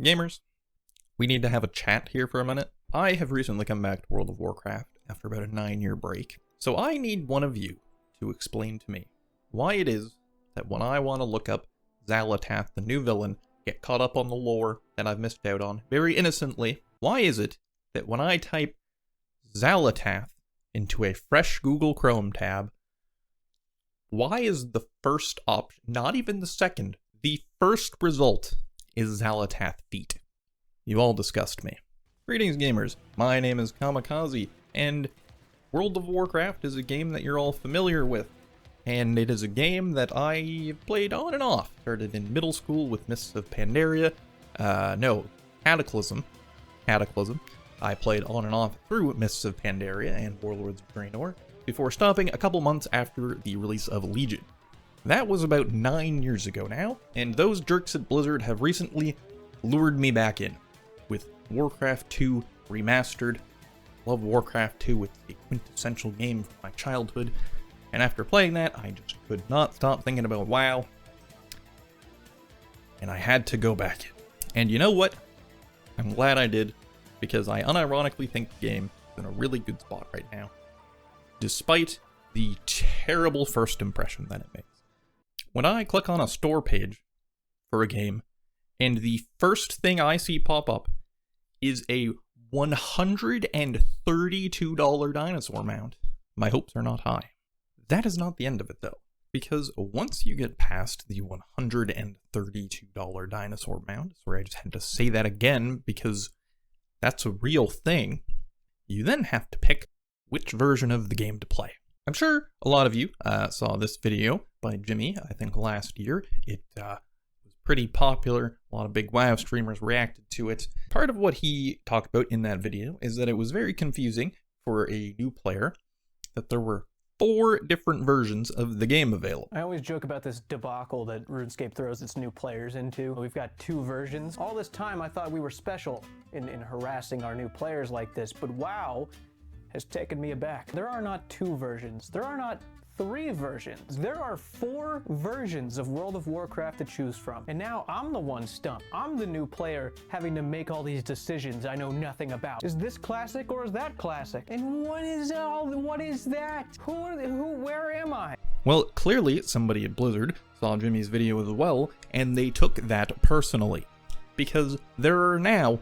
Gamers, we need to have a chat here for a minute. I have recently come back to World of Warcraft after about a 9-year break, so I need one of you to explain to me why it is that when I want to look up Xal'atath, the new villain, get caught up on the lore that I've missed out on very innocently, why is it that when I type Xal'atath into a fresh Google Chrome tab, why is the first option, not even the second, the first result is Xal'atath feat? You all disgust me. Greetings gamers, my name is Kamikaze, and World of Warcraft is a game that you're all familiar with. And it is a game that I played on and off. Started in middle school with Mists of Pandaria. Cataclysm. I played on and off through Mists of Pandaria and Warlords of Draenor, before stopping a couple months after the release of Legion. That was about 9 years ago now, and those jerks at Blizzard have recently lured me back in with Warcraft 2 Remastered. Love Warcraft 2, it's a quintessential game from my childhood, and after playing that, I just could not stop thinking about WoW, and I had to go back in. And you know what? I'm glad I did, because I unironically think the game is in a really good spot right now, despite the terrible first impression that it makes. When I click on a store page for a game, and the first thing I see pop up is a $132 dinosaur mount, my hopes are not high. That is not the end of it though, because once you get past the $132 dinosaur mount, sorry I just had to say that again because that's a real thing, you then have to pick which version of the game to play. I'm sure a lot of you saw this video by Jimmy, I think last year. It was pretty popular. A lot of big WoW streamers reacted to it. Part of what he talked about in that video is that it was very confusing for a new player that there were 4 different versions of the game available. I always joke about this debacle that RuneScape throws its new players into. We've got 2 versions. All this time I thought we were special in harassing our new players like this, but WoW has taken me aback. There are not 2 versions. There are not 3 versions. There are 4 versions of World of Warcraft to choose from. And now I'm the one stumped. I'm the new player having to make all these decisions I know nothing about. Is this classic or is that classic? And what is that? Where am I? Well, clearly somebody at Blizzard saw Jimmy's video as well, and they took that personally. Because there are now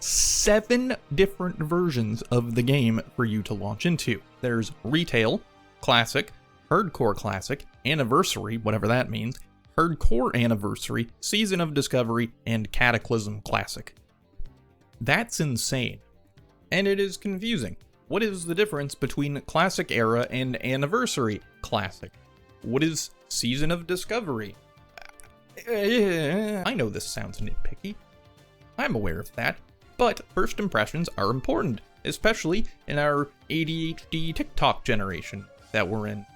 7 different versions of the game for you to launch into. There's Retail, Classic, Hardcore Classic, Anniversary, whatever that means, Hardcore Anniversary, Season of Discovery, and Cataclysm Classic. That's insane. And it is confusing. What is the difference between Classic Era and Anniversary Classic? What is Season of Discovery? I know this sounds nitpicky. I'm aware of that. But first impressions are important, especially in our ADHD TikTok generation that we're in.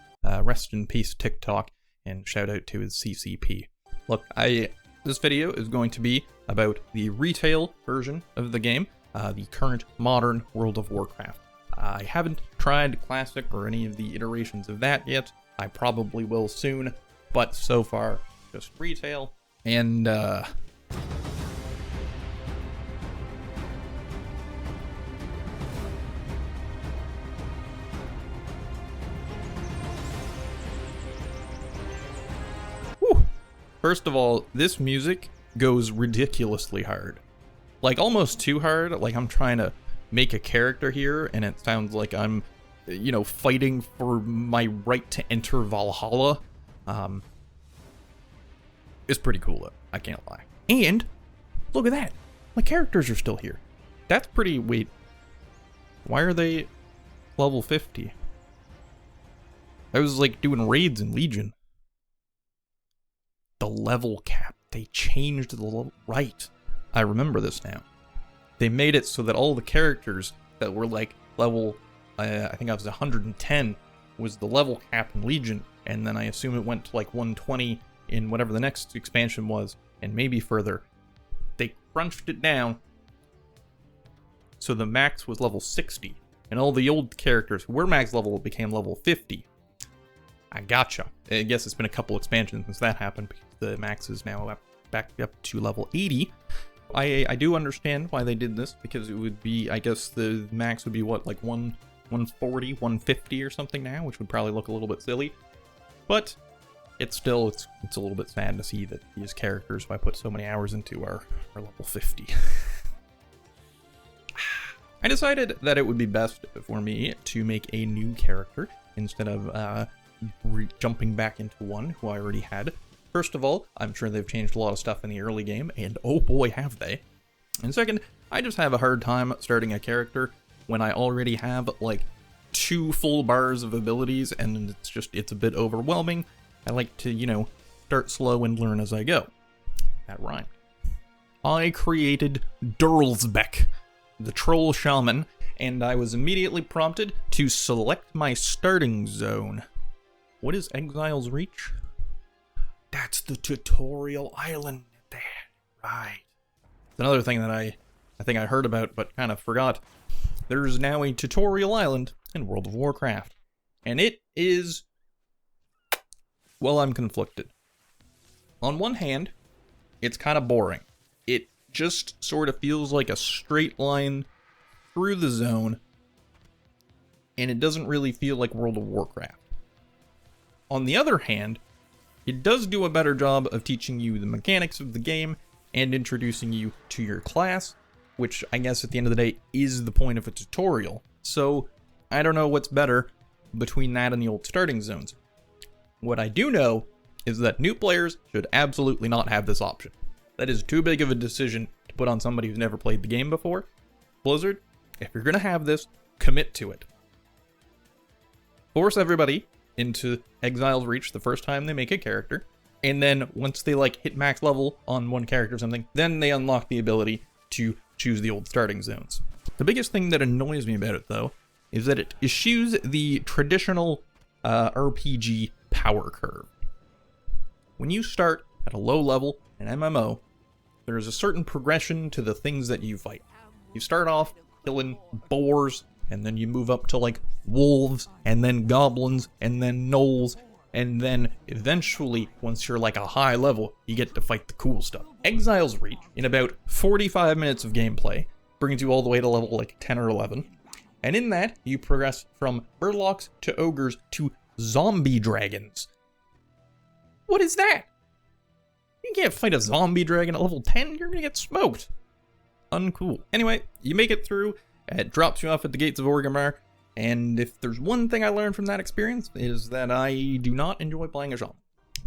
Rest in peace, TikTok, and shout out to his CCP. Look, this video is going to be about the retail version of the game, the current modern World of Warcraft. I haven't tried Classic or any of the iterations of that yet. I probably will soon, but so far, just retail. And, first of all, this music goes ridiculously hard. Like, almost too hard. Like, I'm trying to make a character here, and it sounds like I'm, fighting for my right to enter Valhalla. It's pretty cool, though. I can't lie. And, look at that. My characters are still here. That's pretty... Wait. Why are they level 50? I was, doing raids in Legion. The level cap. They changed the level. Right. I remember this now. They made it so that all the characters that were level, I think I was 110, was the level cap in Legion, and then I assume it went to 120 in whatever the next expansion was, and maybe further. They crunched it down so the max was level 60, and all the old characters who were max level became level 50. I gotcha. I guess it's been a couple expansions since that happened, because the max is now back up to level 80. I do understand why they did this, because it would be, I guess the max would be what, like 140, 150 or something now, which would probably look a little bit silly. But it's still, it's a little bit sad to see that these characters, who I put so many hours into, are level 50. I decided that it would be best for me to make a new character instead of jumping back into one who I already had. First of all, I'm sure they've changed a lot of stuff in the early game, and oh boy have they. And second, I just have a hard time starting a character when I already have like 2 full bars of abilities, and it's a bit overwhelming. I like to, you know, start slow and learn as I go. That rhymed. I created Durlsbeck, the Troll Shaman, and I was immediately prompted to select my starting zone. What is Exile's Reach? That's the tutorial island there. Right. It's another thing that I think I heard about but kind of forgot. There's now a tutorial island in World of Warcraft. And it is... well, I'm conflicted. On one hand, it's kind of boring. It just sort of feels like a straight line through the zone, and it doesn't really feel like World of Warcraft. On the other hand, it does do a better job of teaching you the mechanics of the game and introducing you to your class, which I guess at the end of the day is the point of a tutorial. So I don't know what's better between that and the old starting zones. What I do know is that new players should absolutely not have this option. That is too big of a decision to put on somebody who's never played the game before. Blizzard, if you're going to have this, commit to it. Force everybody into Exile's Reach the first time they make a character, and then once they like hit max level on one character or something, then they unlock the ability to choose the old starting zones. The biggest thing that annoys me about it, though, is that it eschews the traditional RPG power curve. When you start at a low level in MMO, there is a certain progression to the things that you fight. You start off killing boars, and then you move up to like wolves, and then goblins, and then gnolls, and then eventually, once you're like a high level, you get to fight the cool stuff. Exile's Reach, in about 45 minutes of gameplay, brings you all the way to level like 10 or 11. And in that, you progress from Urlocs to ogres to zombie dragons. What is that? You can't fight a zombie dragon at level 10, you're gonna get smoked. Uncool. Anyway, you make it through, it drops you off at the gates of Orgrimmar, and if there's one thing I learned from that experience, is that I do not enjoy playing a shaman.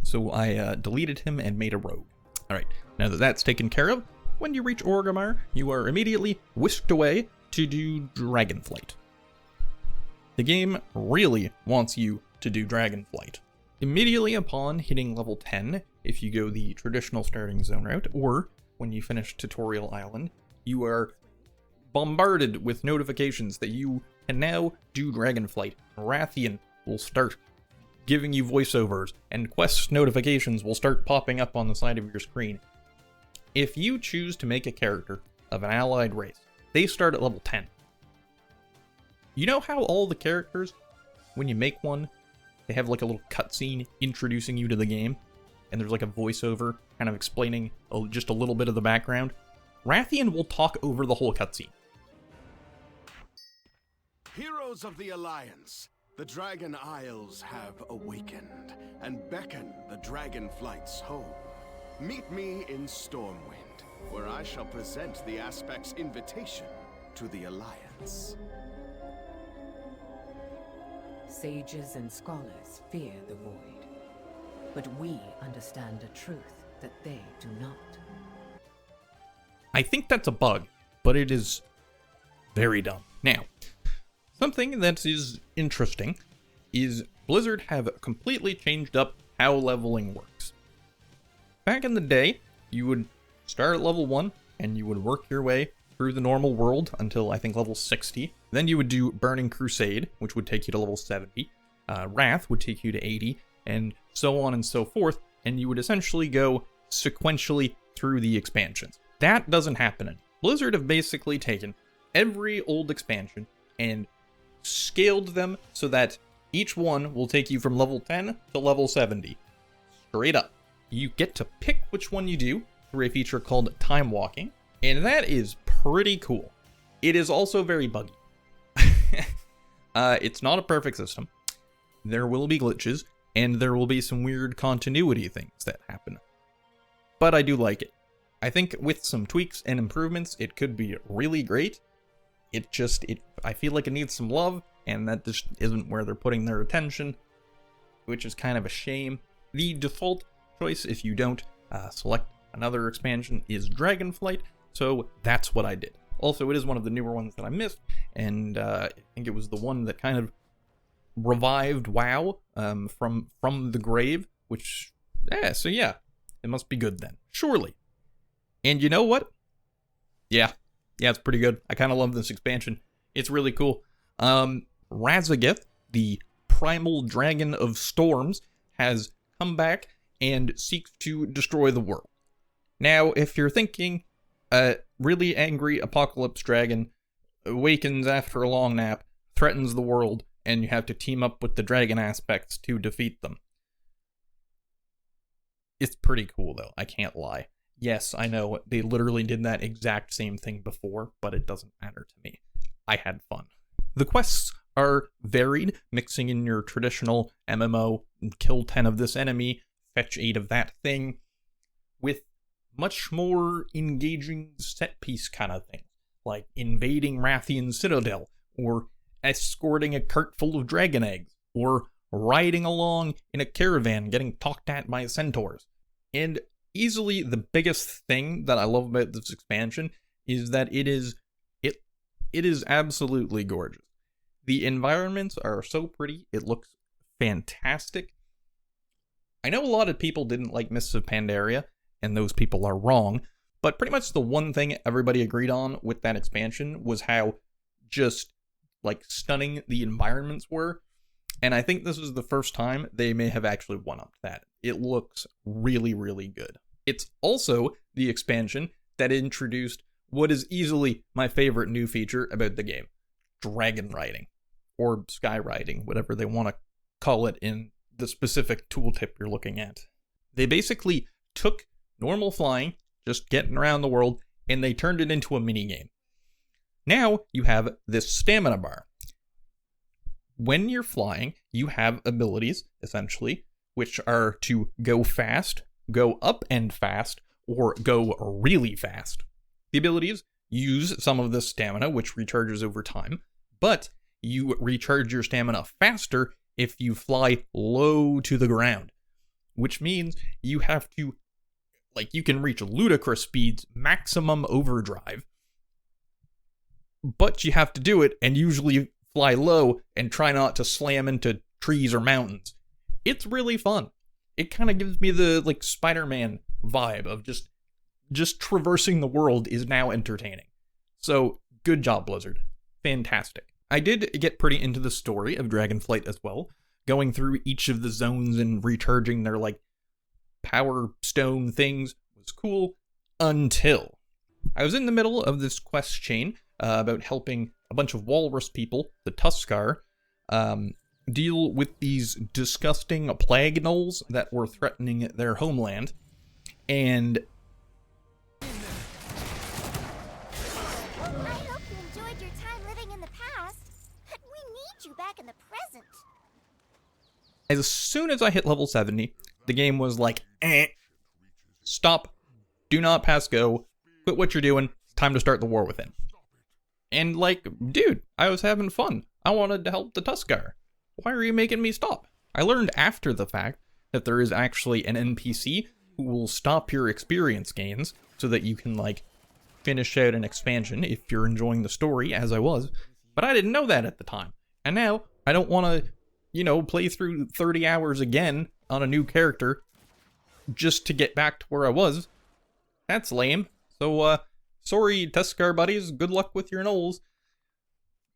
So I deleted him and made a rogue. Alright, now that that's taken care of, when you reach Orgrimmar, you are immediately whisked away to do Dragonflight. The game really wants you to do Dragonflight. Immediately upon hitting level 10, if you go the traditional starting zone route, or when you finish Tutorial Island, you are bombarded with notifications that you can now do Dragonflight. Rathian will start giving you voiceovers, and quest notifications will start popping up on the side of your screen. If you choose to make a character of an allied race, they start at level 10. You know how all the characters, when you make one, they have like a little cutscene introducing you to the game, and there's like a voiceover kind of explaining just a little bit of the background? Rathian will talk over the whole cutscene. Heroes of the Alliance, the Dragon Isles have awakened and beckon the Dragonflights home. Meet me in Stormwind, where I shall present the Aspect's invitation to the Alliance. Sages and scholars fear the void, but we understand a truth that they do not. I think that's a bug, but it is very dumb. Now, something that is interesting is Blizzard have completely changed up how leveling works. Back in the day, you would start at level 1, and you would work your way through the normal world until, I think, level 60. Then you would do Burning Crusade, which would take you to level 70. Wrath would take you to 80, and so on and so forth, and you would essentially go sequentially through the expansions. That doesn't happen anymore. Blizzard have basically taken every old expansion and scaled them so that each one will take you from level 10 to level 70. Straight up. You get to pick which one you do through a feature called Time Walking, And that is pretty cool. It is also very buggy. It's not a perfect system. There will be glitches, and there will be some weird continuity things that happen. But I do like it. I think with some tweaks and improvements, it could be really great. I feel like it needs some love, and that just isn't where they're putting their attention, which is kind of a shame. The default choice, if you don't select another expansion, is Dragonflight, so that's what I did. Also, it is one of the newer ones that I missed, and I think it was the one that kind of revived WoW from the grave, which, so yeah, it must be good then, surely. And you know what? Yeah, it's pretty good. I kind of love this expansion. It's really cool. Razageth, the primal dragon of storms, has come back and seeks to destroy the world. Now, if you're thinking, a really angry apocalypse dragon awakens after a long nap, threatens the world, and you have to team up with the dragon aspects to defeat them. It's pretty cool, though. I can't lie. Yes, I know, they literally did that exact same thing before, but it doesn't matter to me. I had fun. The quests are varied, mixing in your traditional MMO, kill 10 of this enemy, fetch 8 of that thing, with much more engaging set-piece kind of thing, like invading Rathian Citadel, or escorting a cart full of dragon eggs, or riding along in a caravan getting talked at by centaurs. And easily the biggest thing that I love about this expansion is that it is absolutely gorgeous. The environments are so pretty, it looks fantastic. I know a lot of people didn't like Mists of Pandaria, and those people are wrong, but pretty much the one thing everybody agreed on with that expansion was how just, like, stunning the environments were. And I think this is the first time they may have actually one-upped that. It looks really, really good. It's also the expansion that introduced what is easily my favorite new feature about the game, dragon riding, or sky riding, whatever they want to call it in the specific tooltip you're looking at. They basically took normal flying, just getting around the world, and they turned it into a minigame. Now you have this stamina bar. When you're flying, you have abilities, essentially, which are to go fast, go up and fast, or go really fast. The abilities use some of this stamina, which recharges over time, but you recharge your stamina faster if you fly low to the ground, which means you have to, you can reach ludicrous speeds, maximum overdrive, but you have to do it and usually fly low and try not to slam into trees or mountains. It's really fun. It kind of gives me the Spider-Man vibe of just traversing the world is now entertaining. So good job, Blizzard. Fantastic. I did get pretty into the story of Dragonflight as well, going through each of the zones and recharging their power stone things was cool until I was in the middle of this quest chain about helping a bunch of walrus people, the Tuskar, deal with these disgusting plague gnolls that were threatening their homeland. And I hope you enjoyed your time living in the past, but we need you back in the present. as soon as I hit level 70, the game was like, stop, do not pass go, quit what you're doing, it's time to start the war within. And dude, I was having fun. I wanted to help the Tuskar. Why are you making me stop? I learned after the fact that there is actually an NPC who will stop your experience gains so that you can, finish out an expansion if you're enjoying the story, as I was. But I didn't know that at the time. And now, I don't want to, play through 30 hours again on a new character just to get back to where I was. That's lame. So, sorry, Tuskar buddies, good luck with your gnolls.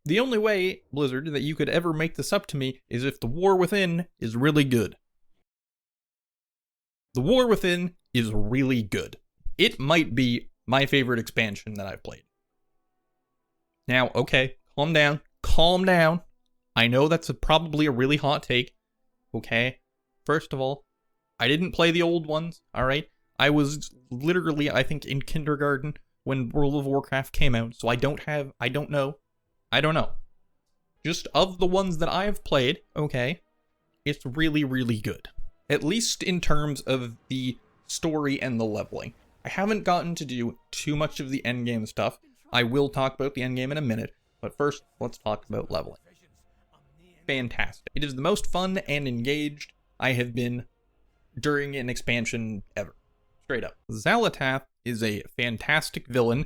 The only way, Blizzard, that you could ever make this up to me is if the War Within is really good. The War Within is really good. It might be my favorite expansion that I've played. Now, okay, calm down. Calm down. I know that's probably a really hot take. Okay? First of all, I didn't play the old ones, alright? I was literally, I think, in kindergarten when World of Warcraft came out, so I don't know. Just of the ones that I have played, okay, it's really, really good. At least in terms of the story and the leveling. I haven't gotten to do too much of the endgame stuff. I will talk about the endgame in a minute, but first, let's talk about leveling. Fantastic. It is the most fun and engaged I have been during an expansion ever. Straight up. Xal'atath is a fantastic villain.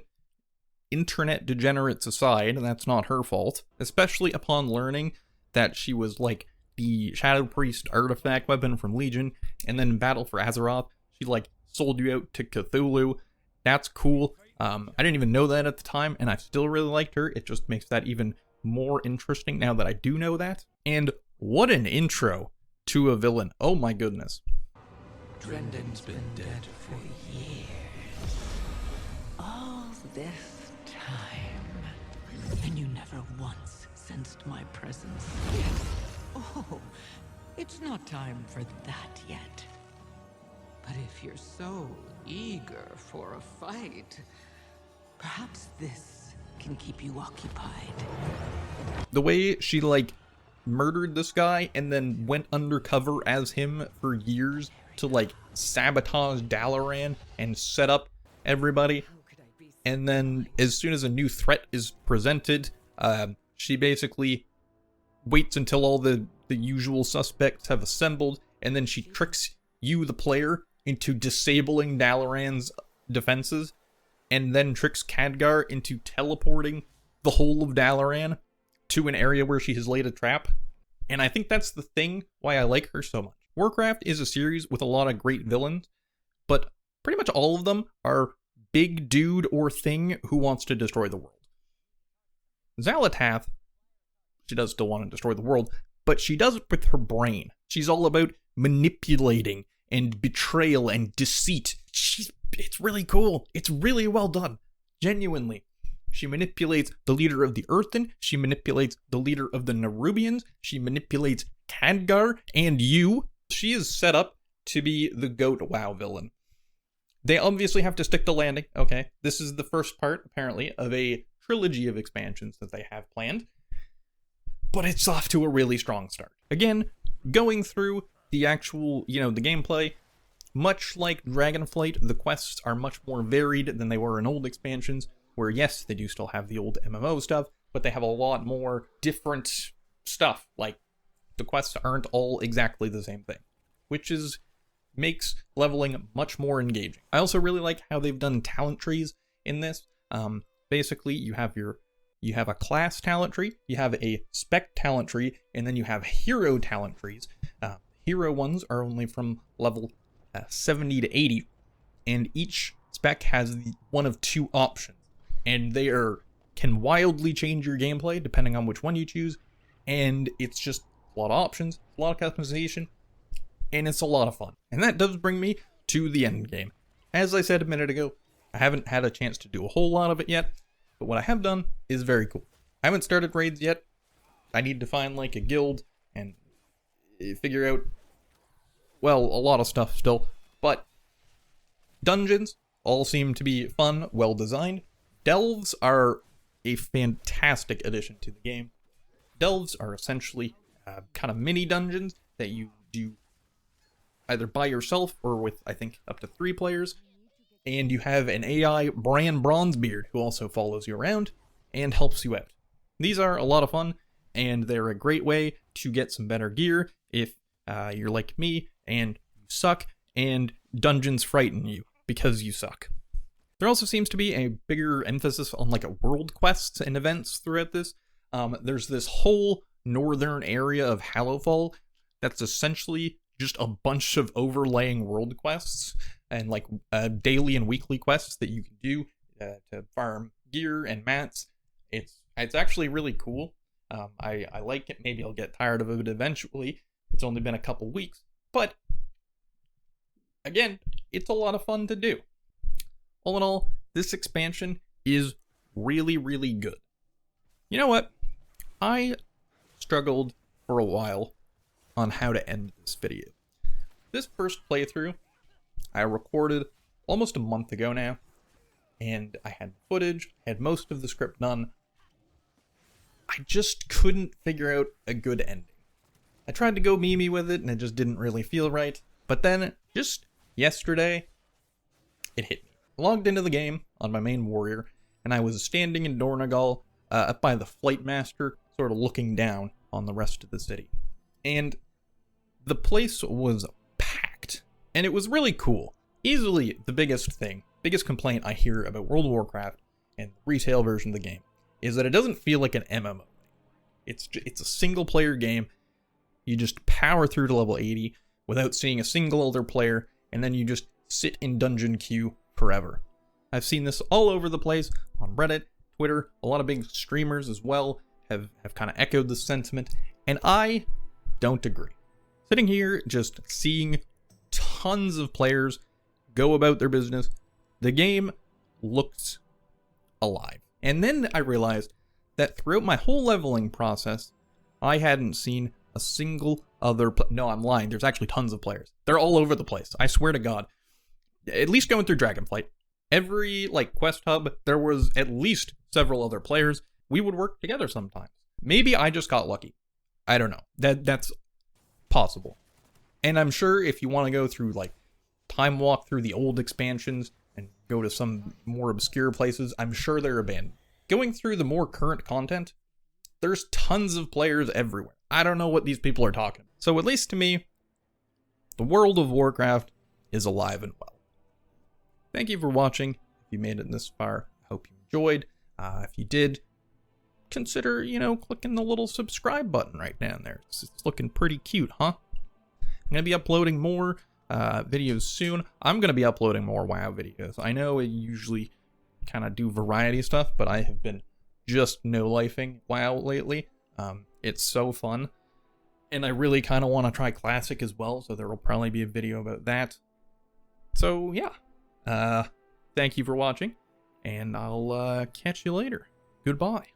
Internet degenerates aside, that's not her fault. Especially upon learning that she was like the Shadow Priest artifact weapon from Legion, and then in Battle for Azeroth, she like sold you out to Cthulhu. That's cool. I didn't even know that at the time, and I still really liked her. It just makes that even more interesting now that I do know that. And what an intro to a villain. Oh my goodness. Drenden's been dead for years. All this time, and you never once sensed my presence. Oh, it's not time for that yet. But if you're so eager for a fight, perhaps this can keep you occupied. The way she like murdered this guy and then went undercover as him for years to like sabotage Dalaran and set up everybody, and then as soon as a new threat is presented, she basically waits until all the usual suspects have assembled, and then she tricks you, the player, into disabling Dalaran's defenses, and then tricks Khadgar into teleporting the whole of Dalaran to an area where she has laid a trap. And I think that's the thing why I like her so much. Warcraft is a series with a lot of great villains, but pretty much all of them are big dude or thing who wants to destroy the world. Xal'atath, she does still want to destroy the world, but she does it with her brain. She's all about manipulating and betrayal and deceit. It's really cool. It's really well done. Genuinely. She manipulates the leader of the Earthen. She manipulates the leader of the Nerubians. She manipulates Khadgar and you. She is set up to be the GOAT WoW villain. They obviously have to stick to landing, okay? This is the first part, apparently, of a trilogy of expansions that they have planned. But it's off to a really strong start. Again, going through the actual, the gameplay, much like Dragonflight, the quests are much more varied than they were in old expansions, where yes, they do still have the old MMO stuff, but they have a lot more different stuff. Like, the quests aren't all exactly the same thing, which makes leveling much more engaging. I also really like how they've done talent trees in this. Basically, you have a class talent tree, you have a spec talent tree, and then you have hero talent trees. Hero ones are only from level 70 to 80, and each spec has one of two options, and they can wildly change your gameplay depending on which one you choose, and it's just a lot of options, a lot of customization, and it's a lot of fun. And that does bring me to the end game. As I said a minute ago, I haven't had a chance to do a whole lot of it yet, but what I have done is very cool. I haven't started raids yet. I need to find like a guild and figure out, well, a lot of stuff still, but dungeons all seem to be fun, well designed. Delves are a fantastic addition to the game. Delves are essentially kind of mini dungeons that you do either by yourself or with, I think, up to 3 players. And you have an AI, Bran Bronzebeard, who also follows you around and helps you out. These are a lot of fun, and they're a great way to get some better gear if you're like me and you suck and dungeons frighten you because you suck. There also seems to be a bigger emphasis on like world quests and events throughout this. There's this whole northern area of Hallowfall that's essentially just a bunch of overlaying world quests and like daily and weekly quests that you can do to farm gear and mats. It's actually really cool. I like it. Maybe I'll get tired of it eventually. It's only been a couple weeks, but again, it's a lot of fun to do. All in all, this expansion is really, really good. You know what? I struggled for a while on how to end this video. This first playthrough I recorded almost a month ago now, and I had footage, had most of the script done. I just couldn't figure out a good ending. I tried to go meme with it, and it just didn't really feel right. But then, just yesterday, it hit me. I logged into the game on my main warrior, and I was standing in Dornagal, up by the Flight Master, sort of looking down on the rest of the city. And the place was packed, and it was really cool. Easily the biggest complaint I hear about World of Warcraft and the retail version of the game is that it doesn't feel like an MMO. It's a single player game. You just power through to level 80 without seeing a single other player, and then you just sit in dungeon queue forever. I've seen this all over the place on Reddit, Twitter, a lot of big streamers as well have kind of echoed this sentiment, and I don't agree. Sitting here just seeing tons of players go about their business, the game looks alive. And then I realized that throughout my whole leveling process, I hadn't seen a single other no, I'm lying. There's actually tons of players. They're all over the place. I swear to God. At least going through Dragonflight. Every, quest hub, there was at least several other players. We would work together sometimes. Maybe I just got lucky. I don't know. That's possible. And I'm sure if you want to go through, time walk through the old expansions and go to some more obscure places, I'm sure they're abandoned. Going through the more current content, there's tons of players everywhere. I don't know what these people are talking about. So at least to me, the World of Warcraft is alive and well. Thank you for watching. If you made it this far, I hope you enjoyed. If you did, consider, clicking the little subscribe button right down there. It's looking pretty cute, huh? I'm going to be uploading more videos soon. I'm going to be uploading more WoW videos. I know I usually kind of do variety stuff, but I have been just no-lifing WoW lately. It's so fun. And I really kind of want to try Classic as well, so there will probably be a video about that. So, yeah. Thank you for watching, and I'll catch you later. Goodbye.